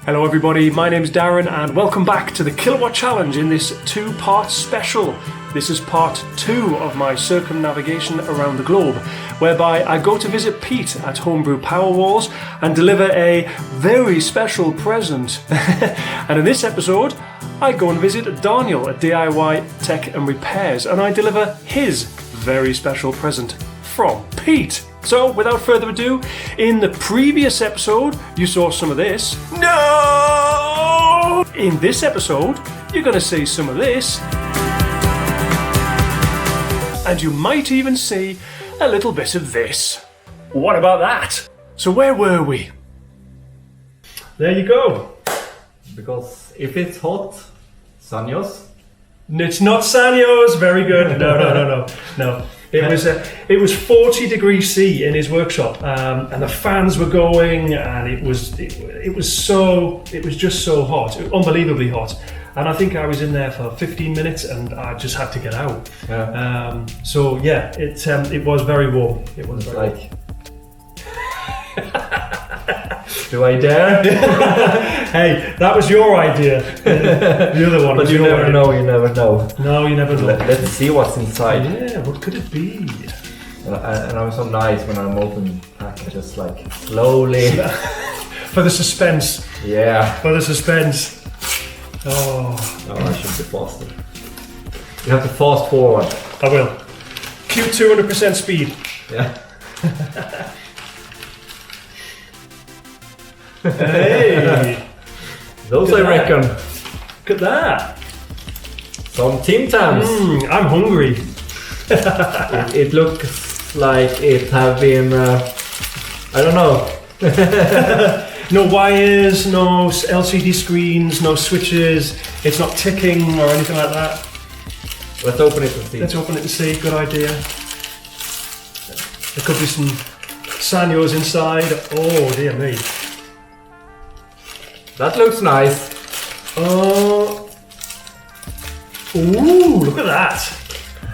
Hello everybody, my name's Darren and welcome back to the Kilowatt Challenge in this two-part special. This is part 2 of my circumnavigation around the globe, whereby I go to visit Pete at HB Powerwall and deliver a very special present. And in this episode, I go and visit Daniel at DIY Tech and Repairs and I deliver his very special present from Pete. So, without further ado, in the previous episode, you saw some of this. No! In this episode, you're going to see some of this. And you might even see a little bit of this. What about that? So where were we? There you go. Because if it's hot, Sanyo's. It's not Sanyo's. Very good. No. It was 40 degrees C in his workshop, and the fans were going, and it was just so hot, unbelievably hot. And I think I was in there for 15 minutes, and I just had to get out. Yeah. So yeah, it was very warm. It was very like. Do I dare? Hey, that was your idea. The other one. But you never know. You never know. No, you never know. Let's see what's inside. Yeah, what could it be? And I'm so nice when I'm opening packages, like slowly. For the suspense. Yeah. For the suspense. Oh, I should be faster. You have to fast forward. I will. Cue 200% speed. Yeah. Hey! Those I reckon. Look at that. Some Tim Tams. I'm hungry. It looks like it have been, I don't know. No wires, no LCD screens, no switches. It's not ticking or anything like that. Let's open it and see. Let's open it and see. Good idea. There could be some Sanyo's inside. Oh dear me. That looks nice. Oh. Ooh, look at that.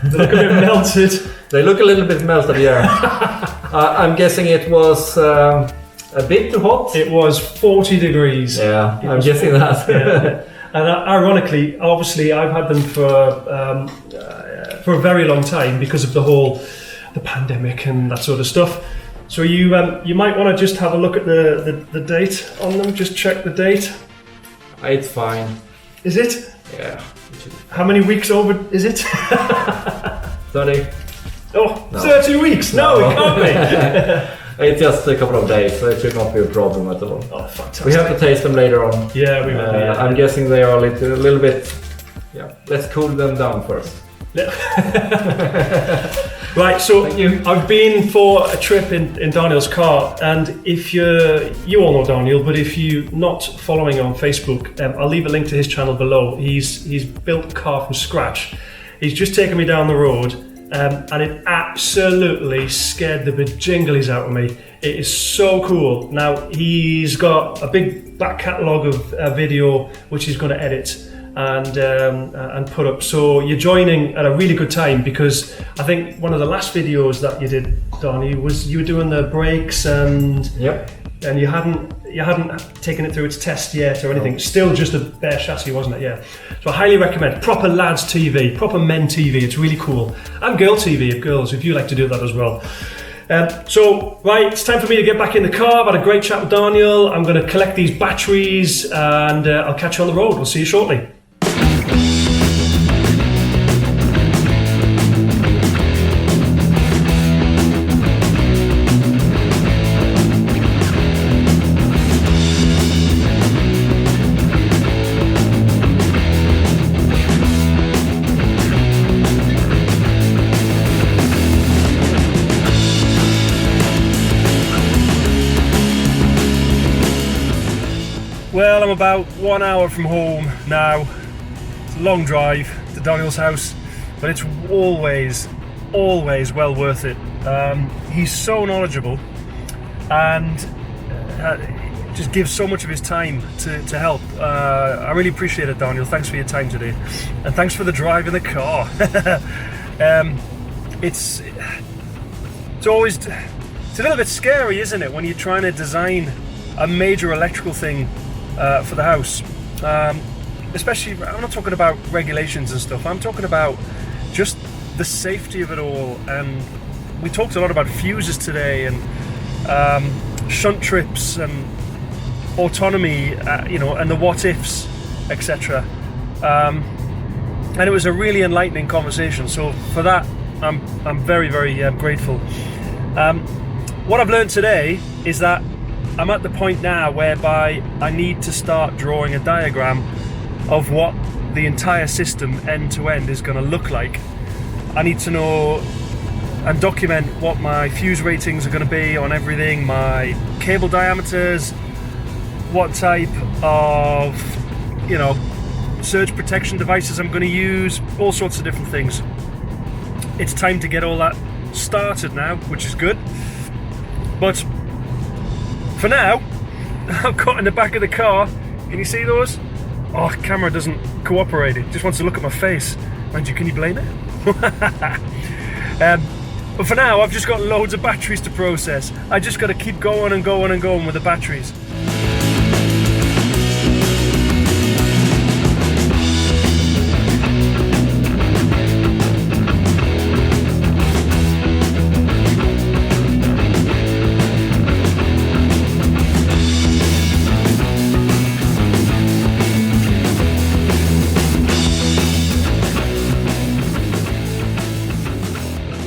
They look a bit melted. They look a little bit melted, yeah. I'm guessing it was a bit too hot. It was 40 degrees. Yeah, I'm guessing that. Yeah. And ironically, obviously, I've had them for a very long time because of the pandemic and that sort of stuff. So you might want to just have a look at the date on them. Just check the date. It's fine. Is it? Yeah. How many weeks over is it? 30. Oh, no. 30 weeks? No, it can't be. It's just a couple of days, so it should not be a problem at all. Oh, fantastic. We have to taste them later on. Yeah, we will. I'm guessing they are a little bit. Yeah. Let's cool them down first. Right, so I've been for a trip in Daniel's car, and if you all know Daniel, but if you're not following on Facebook, I'll leave a link to his channel below. He's built a car from scratch. He's just taken me down the road, and it absolutely scared the bejinglies out of me. It is so cool. Now, he's got a big back catalogue of video which he's going to edit and put up. So you're joining at a really good time, because I think one of the last videos that you did, Donnie, was you were doing the brakes and and you hadn't taken it through its test yet or anything. No. Still just a bare chassis, wasn't it? Yeah. So I highly recommend proper lads TV, proper men TV. It's really cool. And girl TV, if you like to do that as well. So, right, it's time for me to get back in the car. I've had a great chat with Daniel. I'm going to collect these batteries and I'll catch you on the road. We'll see you shortly. Well, I'm about 1 hour from home now. It's a long drive to Daniel's house, but it's always well worth it. He's so knowledgeable and just gives so much of his time to help. I really appreciate it, Daniel. Thanks for your time today, and thanks for the drive in the car. It's a little bit scary, isn't it, when you're trying to design a major electrical thing for the house. Especially, I'm not talking about regulations and stuff, I'm talking about just the safety of it all. And we talked a lot about fuses today, and shunt trips and autonomy, and the what ifs, etc. And it was a really enlightening conversation. So for that, I'm very, very grateful. What I've learned today is that I'm at the point now whereby I need to start drawing a diagram of what the entire system end to end is going to look like. I need to know and document what my fuse ratings are going to be on everything, my cable diameters, what type of surge protection devices I'm going to use, all sorts of different things. It's time to get all that started now, which is good. But for now, I've got in the back of the car. Can you see those? Oh, the camera doesn't cooperate. It just wants to look at my face. Mind you, can you blame it? But for now, I've just got loads of batteries to process. I just got to keep going and going and going with the batteries.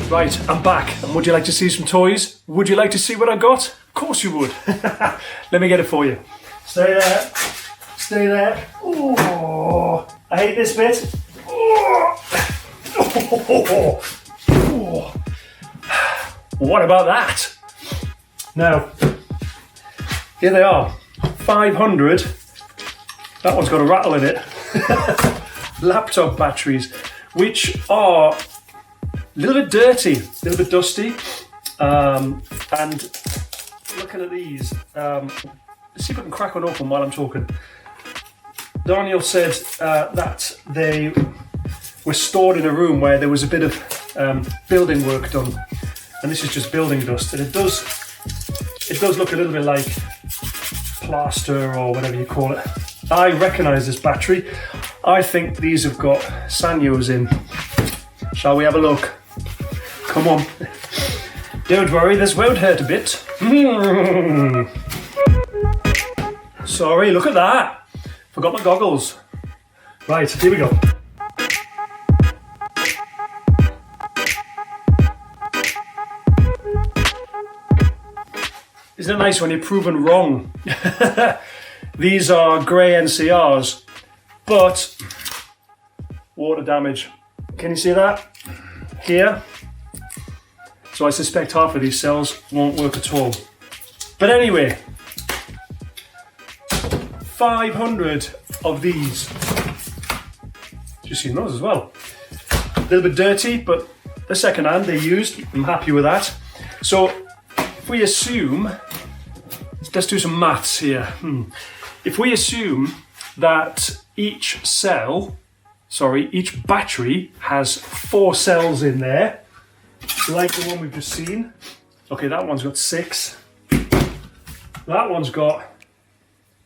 Right, I'm back, and would you like to see some toys? Would you like to see what I got? Of course you would. Let me get it for you. Stay there. Stay there. Oh, I hate this bit. Oh. Oh. What about that? Now, here they are. 500. That one's got a rattle in it. Laptop batteries, which are a little bit dirty, a little bit dusty, and looking at these, let's see if I can crack one open while I'm talking. Daniel said that they were stored in a room where there was a bit of building work done, and this is just building dust, and it does look a little bit like plaster or whatever you call it. I recognise this battery. I think these have got Sanyos in. Shall we have a look? Come on. Don't worry, this won't hurt a bit. Sorry, look at that. Forgot my goggles. Right, here we go. Isn't it nice when you're proven wrong? These are grey NCRs, but water damage. Can you see that? Here. So I suspect half of these cells won't work at all. But anyway, 500 of these. Just seen those as well. A little bit dirty, but they're second hand, they're used. I'm happy with that. So if we assume, let's do some maths here. If we assume that each battery has 4 cells in there, like the one we've just seen. Okay, that one's got 6. That one's got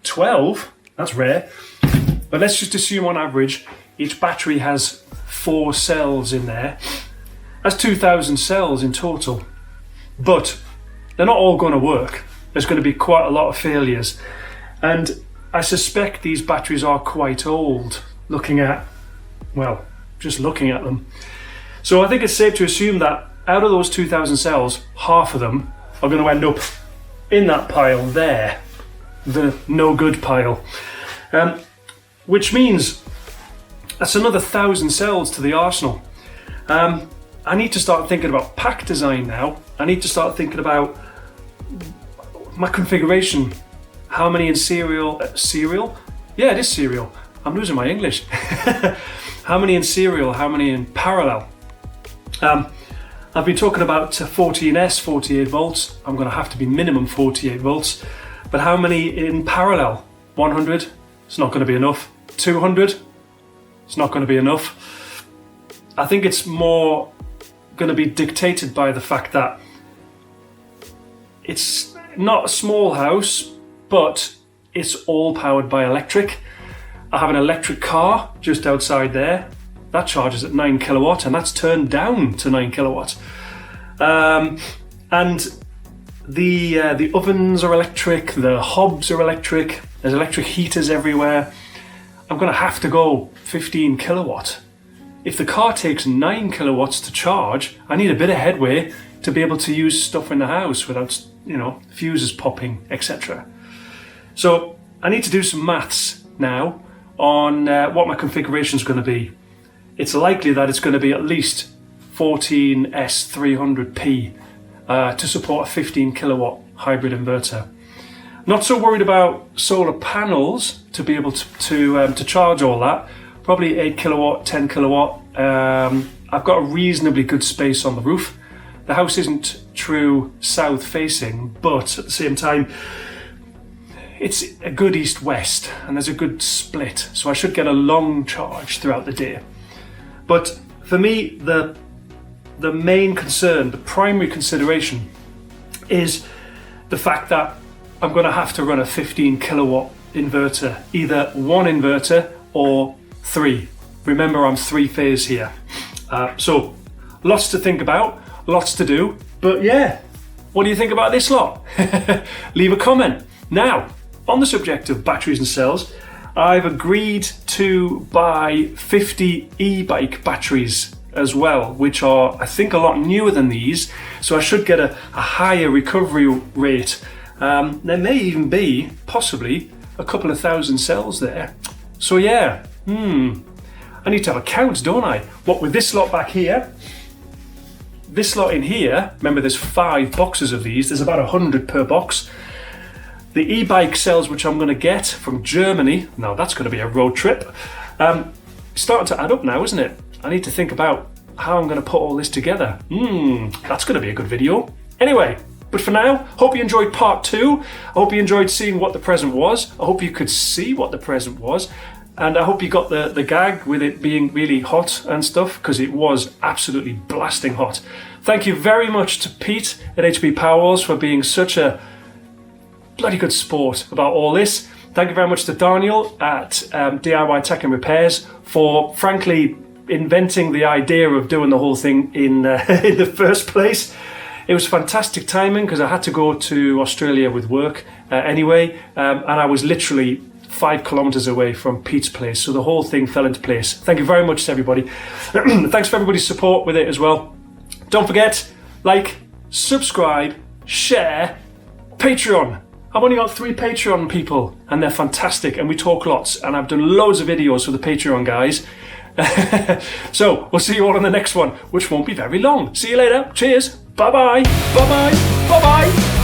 12. That's rare. But let's just assume on average, each battery has 4 cells in there. That's 2,000 cells in total. But they're not all going to work. There's going to be quite a lot of failures. And I suspect these batteries are quite old, just looking at them. So I think it's safe to assume that out of those 2,000 cells, half of them are going to end up in that pile there, the no good pile. Which means that's another 1,000 cells to the arsenal. I need to start thinking about pack design now. I need to start thinking about my configuration. How many in serial? Serial? Yeah, it is serial. I'm losing my English. How many in serial? How many in parallel? I've been talking about 14S, 48 volts. I'm going to have to be minimum 48 volts. But how many in parallel? 100? It's not going to be enough. 200? It's not going to be enough. I think it's more going to be dictated by the fact that it's not a small house, but it's all powered by electric. I have an electric car just outside there. That charges at 9 kilowatt, and that's turned down to 9 kilowatt. And the ovens are electric, the hobs are electric, there's electric heaters everywhere. I'm going to have to go 15 kilowatt. If the car takes 9 kilowatts to charge, I need a bit of headway to be able to use stuff in the house without, fuses popping, etc. So I need to do some maths now on what my configuration is going to be. It's likely that it's going to be at least 14S300P to support a 15 kilowatt hybrid inverter. Not so worried about solar panels to be able to charge all that. Probably 8 kilowatt, 10 kilowatt. I've got a reasonably good space on the roof. The house isn't true south facing, but at the same time, it's a good east-west and there's a good split. So I should get a long charge throughout the day. But for me, the main concern, the primary consideration is the fact that I'm going to have to run a 15 kilowatt inverter, either one inverter or three. Remember, I'm three-phase here. So lots to think about, lots to do, but yeah, what do you think about this lot? Leave a comment. Now, on the subject of batteries and cells, I've agreed to buy 50 e-bike batteries as well, which are, I think, a lot newer than these, so I should get a higher recovery rate. There may even be, possibly, a couple of thousand cells there. So yeah, I need to have a count, don't I? What with this lot back here, this lot in here, remember there's 5 boxes of these, there's about 100 per box. The e-bike cells which I'm going to get from Germany, now that's going to be a road trip, starting to add up now, isn't it? I need to think about how I'm going to put all this together. That's going to be a good video. Anyway, but for now, hope you enjoyed part 2. I hope you enjoyed seeing what the present was. I hope you could see what the present was. And I hope you got the gag with it being really hot and stuff, because it was absolutely blasting hot. Thank you very much to Pete at HB Powerwalls for being such a bloody good sport about all this. Thank you very much to Daniel at DIY Tech and Repairs for frankly inventing the idea of doing the whole thing in the first place. It was fantastic timing because I had to go to Australia with work anyway, and I was literally 5 kilometers away from Pete's place, so the whole thing fell into place. Thank you very much to everybody. Thanks for everybody's support with it as well. Don't forget, like, subscribe, share, Patreon. I've only got 3 Patreon people and they're fantastic and we talk lots, and I've done loads of videos for the Patreon guys. So we'll see you all on the next one, which won't be very long. See you later. Cheers. Bye bye. Bye bye. Bye bye.